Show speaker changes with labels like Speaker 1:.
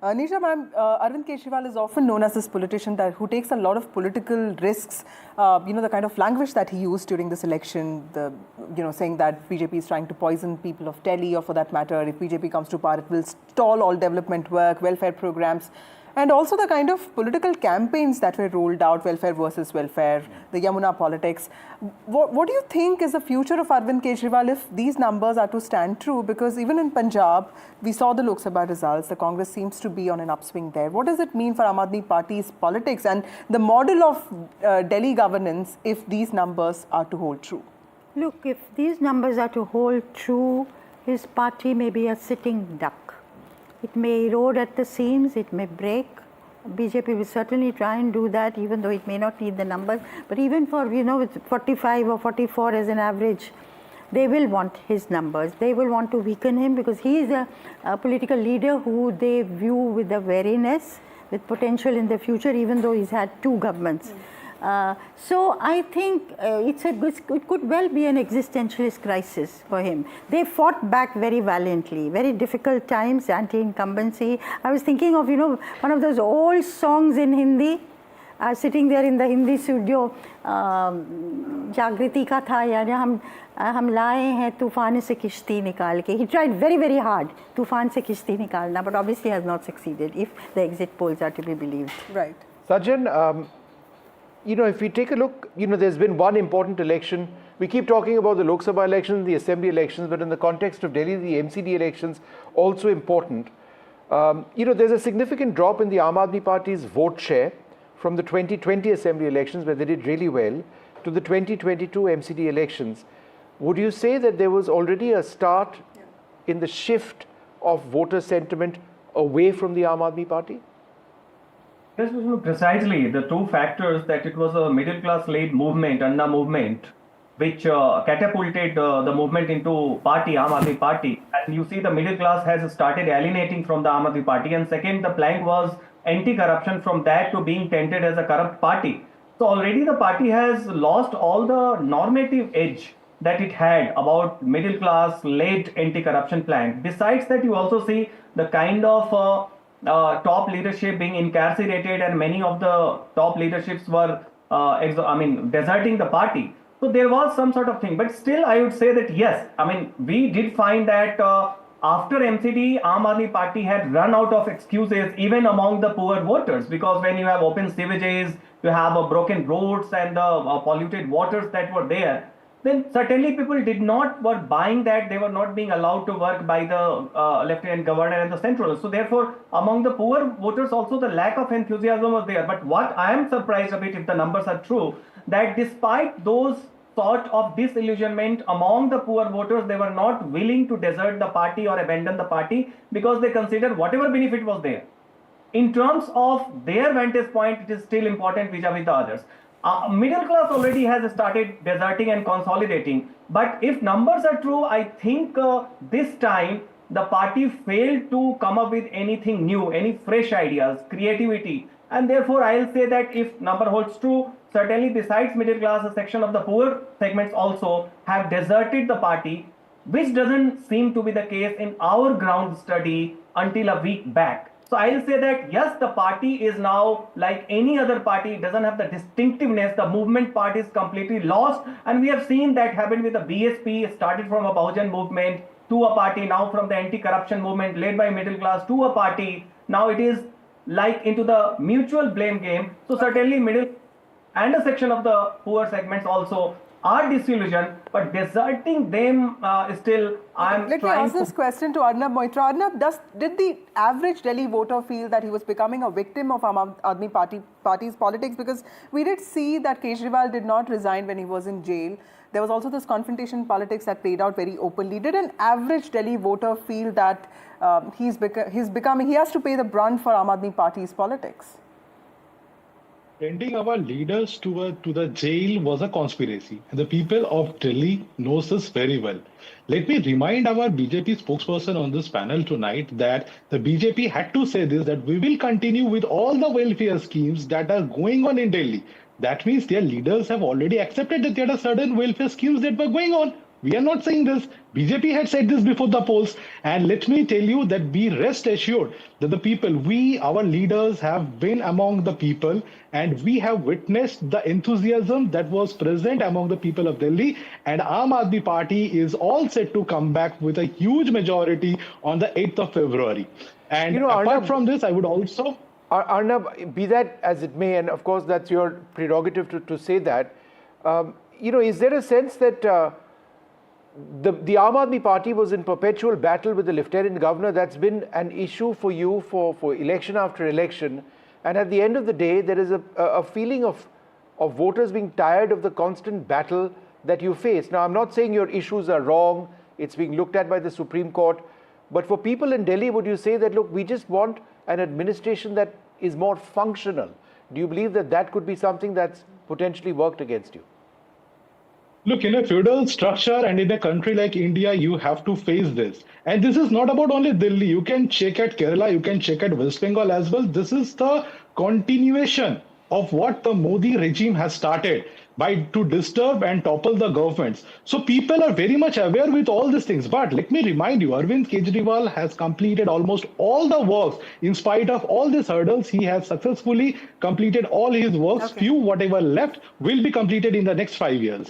Speaker 1: Nisha ma'am, Arvind Kejriwal is often known as this politician who takes a lot of political risks. The kind of language that he used during this election, saying that BJP is trying to poison people of Delhi, or for that matter, if BJP comes to power, it will stall all development work, welfare programs. And also the kind of political campaigns that were rolled out, welfare versus welfare, the Yamuna politics. What do you think is the future of Arvind Kejriwal if these numbers are to stand true? Because even in Punjab, we saw the Lok Sabha results. The Congress seems to be on an upswing there. What does it mean for Aam Aadmi Party's politics and the model of Delhi governance if these numbers are to hold true?
Speaker 2: Look, if these numbers are to hold true, his party may be a sitting duck. It may erode at the seams, it may break. BJP will certainly try and do that, even though it may not need the numbers. But even for, with 45 or 44 as an average, they will want his numbers. They will want to weaken him because he is a political leader who they view with a wariness, with potential in the future, even though he's had two governments. So I think it could well be an existentialist crisis for him. They fought back very valiantly, very difficult times, anti-incumbency. I was thinking of, one of those old songs in Hindi, sitting there in the Hindi studio, Jagriti ka tha, yani hum laaye hain tufaan se kishti nikal ke. He tried very, very hard, tufaan se kishti nikalna, but obviously has not succeeded if the exit polls are to be believed.
Speaker 1: Right.
Speaker 3: Sajjan, if we take a look, there's been one important election. We keep talking about the Lok Sabha elections, the Assembly elections, but in the context of Delhi, the MCD elections, also important. There's a significant drop in the Aam Aadmi Party's vote share from the 2020 Assembly elections, where they did really well, to the 2022 MCD elections. Would you say that there was already a start in the shift of voter sentiment away from the Aam Aadmi Party?
Speaker 4: Yes, precisely. The two factors that it was a middle-class-led movement, Anna movement, which catapulted the movement into party, Aam Aadmi Party. And you see the middle class has started alienating from the Aam Aadmi Party. And second, the plank was anti-corruption, from that to being tainted as a corrupt party. So already the party has lost all the normative edge that it had about middle-class-led anti-corruption plank. Besides that, you also see the kind of top leadership being incarcerated, and many of the top leaderships were deserting the party. So there was some sort of thing, but still I would say that yes, we did find that after MCD, Aam Aadmi Party had run out of excuses even among the poor voters, because when you have open sewages, you have broken roads and polluted waters that were there, then certainly people were buying that. They were not being allowed to work by the Lieutenant Governor and the Central. So therefore, among the poor voters also, the lack of enthusiasm was there. But what I am surprised a bit, if the numbers are true, that despite those sort of disillusionment among the poor voters, they were not willing to desert the party or abandon the party, because they considered whatever benefit was there. In terms of their vantage point, it is still important vis-a-vis the others. Middle class already has started deserting and consolidating. But if numbers are true, I think this time the party failed to come up with anything new, any fresh ideas, creativity. And therefore, I'll say that if number holds true, certainly besides middle class, a section of the poor segments also have deserted the party, which doesn't seem to be the case in our ground study until a week back. So I'll say that yes, the party is now like any other party. It doesn't have the distinctiveness. The movement part is completely lost. And we have seen that happen with the BSP. It started from a Bahujan movement to a party, now from the anti-corruption movement led by middle class to a party. Now it is like into the mutual blame game. So certainly middle and a section of the poor segments also are disillusioned, but deserting them still,
Speaker 1: Let me ask this question to Arnab Moitra. Arnab, did the average Delhi voter feel that he was becoming a victim of Aam Aadmi Party's politics? Because we did see that Kejriwal did not resign when he was in jail. There was also this confrontation politics that played out very openly. Did an average Delhi voter feel that he has to pay the brunt for Aam Aadmi Party's politics?
Speaker 5: Sending our leaders to the jail was a conspiracy. The people of Delhi knows this very well. Let me remind our BJP spokesperson on this panel tonight that the BJP had to say this, that we will continue with all the welfare schemes that are going on in Delhi. That means their leaders have already accepted that there are certain welfare schemes that were going on. We are not saying this. BJP had said this before the polls. And let me tell you that be rest assured that the people, our leaders have been among the people, and we have witnessed the enthusiasm that was present among the people of Delhi. And Aam Aadmi Party is all set to come back with a huge majority on the 8th of February. And apart
Speaker 3: Arnab,
Speaker 5: from this, I would also...
Speaker 3: Arnab, be that as it may, and of course that's your prerogative to say that, is there a sense that the Aam Aadmi Party was in perpetual battle with the Lieutenant Governor? That's been an issue for you for election after election. And at the end of the day, there is a feeling of voters being tired of the constant battle that you face. Now, I'm not saying your issues are wrong. It's being looked at by the Supreme Court. But for people in Delhi, would you say that, look, we just want an administration that is more functional? Do you believe that that could be something that's potentially worked against you?
Speaker 5: Look, in a feudal structure and in a country like India, you have to face this. And this is not about only Delhi. You can check at Kerala, you can check at West Bengal as well. This is the continuation of what the Modi regime has started to disturb and topple the governments. So people are very much aware with all these things. But let me remind you, Arvind Kejriwal has completed almost all the works. In spite of all these hurdles, he has successfully completed all his works.
Speaker 1: Okay.
Speaker 5: Few, whatever left, will be completed in the next 5 years.